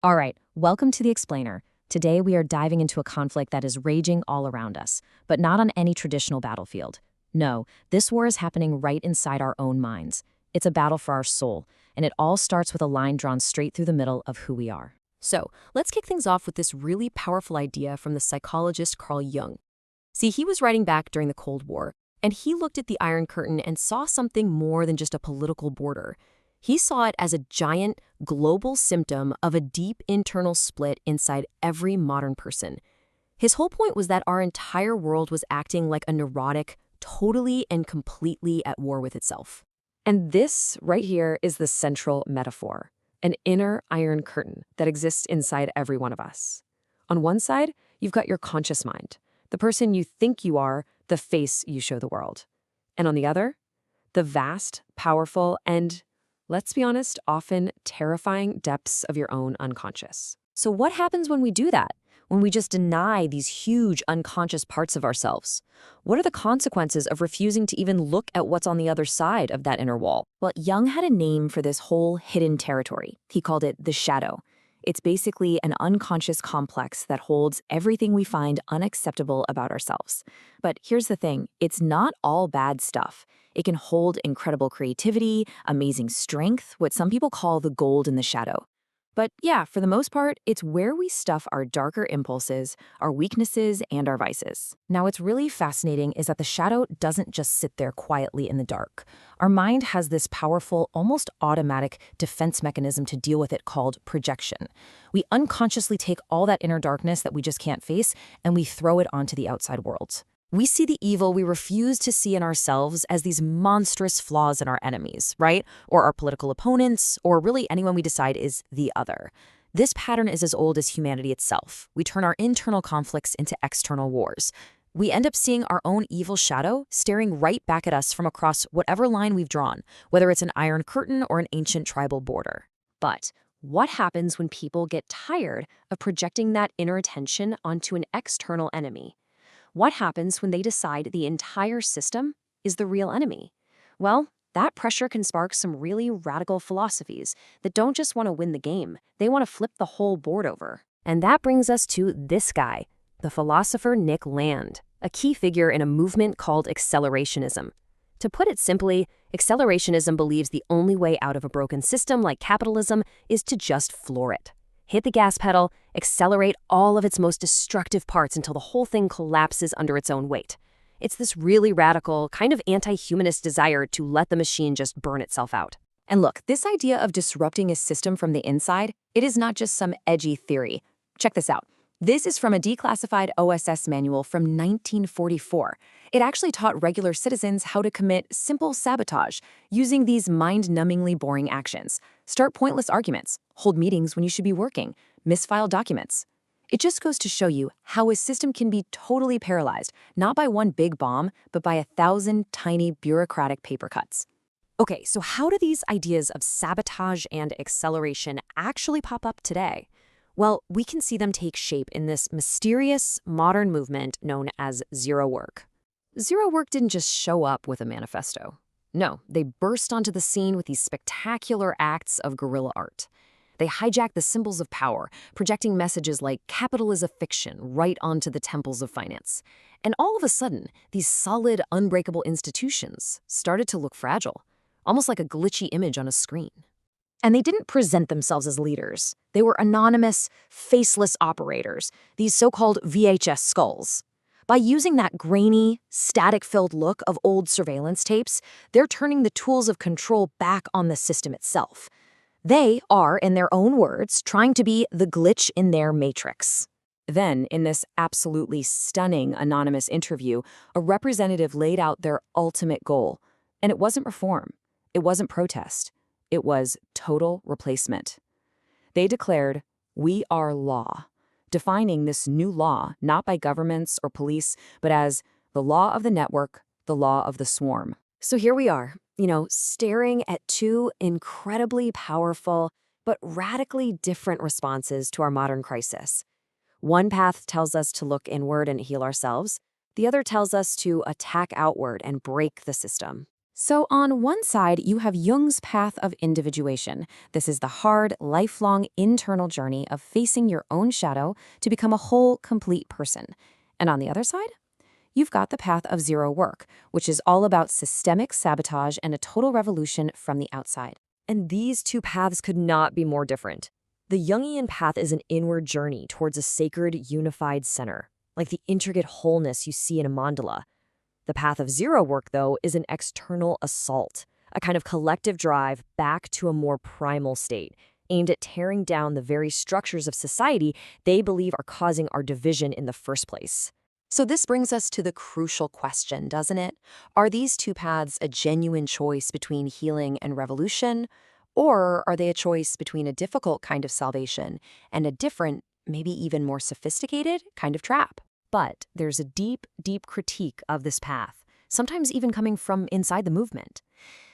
All right, welcome to the Explainer. Today we are diving into a conflict that is raging all around us, but not on any traditional battlefield. No, this war is happening right inside our own minds. It's a battle for our soul, and it all starts with a line drawn straight through the middle of who we are. So, let's kick things off with this really powerful idea from the psychologist Carl Jung. See, he was writing back during the Cold War, and he looked at the Iron Curtain and saw something more than just a political border. He saw it as a giant, global symptom of a deep internal split inside every modern person. His whole point was that our entire world was acting like a neurotic, totally and completely at war with itself. And this right here is the central metaphor, an inner iron curtain that exists inside every one of us. On one side, you've got your conscious mind, the person you think you are, the face you show the world. And on the other, the vast, powerful, and let's be honest, often terrifying depths of your own unconscious. So what happens when we do that? When we just deny these huge unconscious parts of ourselves? What are the consequences of refusing to even look at what's on the other side of that inner wall? Well, Jung had a name for this whole hidden territory. He called it the shadow. It's basically an unconscious complex that holds everything we find unacceptable about ourselves. But here's the thing, it's not all bad stuff. It can hold incredible creativity, amazing strength, what some people call the gold in the shadow. But yeah, for the most part, it's where we stuff our darker impulses, our weaknesses, and our vices. Now, what's really fascinating is that the shadow doesn't just sit there quietly in the dark. Our mind has this powerful, almost automatic defense mechanism to deal with it called projection. We unconsciously take all that inner darkness that we just can't face, and we throw it onto the outside world. We see the evil we refuse to see in ourselves as these monstrous flaws in our enemies, right? Or our political opponents, or really anyone we decide is the other. This pattern is as old as humanity itself. We turn our internal conflicts into external wars. We end up seeing our own evil shadow staring right back at us from across whatever line we've drawn, whether it's an iron curtain or an ancient tribal border. But what happens when people get tired of projecting that inner attention onto an external enemy? What happens when they decide the entire system is the real enemy? Well, that pressure can spark some really radical philosophies that don't just want to win the game, they want to flip the whole board over. And that brings us to this guy, the philosopher Nick Land, a key figure in a movement called accelerationism. To put it simply, accelerationism believes the only way out of a broken system like capitalism is to just floor it. Hit the gas pedal, accelerate all of its most destructive parts until the whole thing collapses under its own weight. It's this really radical, kind of anti-humanist desire to let the machine just burn itself out. And look, this idea of disrupting a system from the inside, it is not just some edgy theory. Check this out. This is from a declassified OSS manual from 1944. It actually taught regular citizens how to commit simple sabotage using these mind-numbingly boring actions. Start pointless arguments, hold meetings when you should be working, misfile documents. It just goes to show you how a system can be totally paralyzed, not by one big bomb, but by 1,000 tiny bureaucratic paper cuts. Okay, so how do these ideas of sabotage and acceleration actually pop up today? Well, we can see them take shape in this mysterious modern movement known as zero work. Zero work didn't just show up with a manifesto. No, they burst onto the scene with these spectacular acts of guerrilla art. They hijack the symbols of power, projecting messages like capital is a fiction right onto the temples of finance. And all of a sudden, these solid, unbreakable institutions started to look fragile, almost like a glitchy image on a screen. And they didn't present themselves as leaders. They were anonymous, faceless operators, these so-called VHS skulls. By using that grainy, static-filled look of old surveillance tapes, they're turning the tools of control back on the system itself. They are, in their own words, trying to be the glitch in their matrix. Then, in this absolutely stunning anonymous interview, a representative laid out their ultimate goal. And it wasn't reform. It wasn't protest. It was total replacement. They declared, "We are law," defining this new law not by governments or police, but as the law of the network, the law of the swarm. So here we are, staring at two incredibly powerful but radically different responses to our modern crisis. One path tells us to look inward and heal ourselves. The other tells us to attack outward and break the system. So, on one side, you have Jung's path of individuation. This is the hard, lifelong internal journey of facing your own shadow to become a whole, complete person. And on the other side, you've got the path of zero work, which is all about systemic sabotage and a total revolution from the outside. And these two paths could not be more different. The Jungian path is an inward journey towards a sacred, unified center, like the intricate wholeness you see in a mandala. The path of zero work, though, is an external assault, a kind of collective drive back to a more primal state, aimed at tearing down the very structures of society they believe are causing our division in the first place. So, this brings us to the crucial question, doesn't it? Are these two paths a genuine choice between healing and revolution? Or are they a choice between a difficult kind of salvation and a different, maybe even more sophisticated kind of trap? But there's a deep, deep critique of this path, sometimes even coming from inside the movement.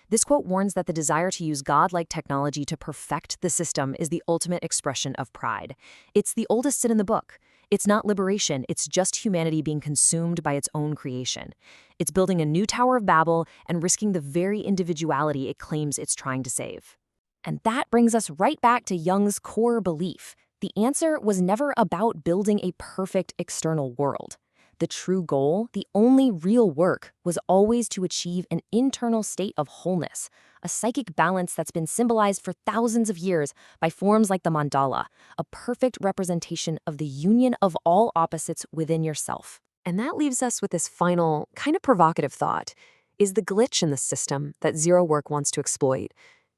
This quote warns that the desire to use godlike technology to perfect the system is the ultimate expression of pride. It's the oldest sin in the book. It's not liberation, it's just humanity being consumed by its own creation. It's building a new Tower of Babel and risking the very individuality it claims it's trying to save. And that brings us right back to Jung's core belief. The answer was never about building a perfect external world. The true goal, the only real work, was always to achieve an internal state of wholeness, a psychic balance that's been symbolized for thousands of years by forms like the mandala, a perfect representation of the union of all opposites within yourself. And that leaves us with this final, kind of provocative thought. Is the glitch in the system that zero work wants to exploit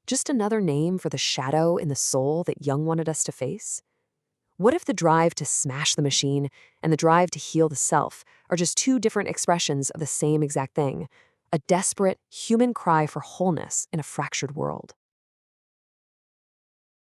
just another name for the shadow in the soul that Jung wanted us to face? What if the drive to smash the machine and the drive to heal the self are just two different expressions of the same exact thing, a desperate human cry for wholeness in a fractured world?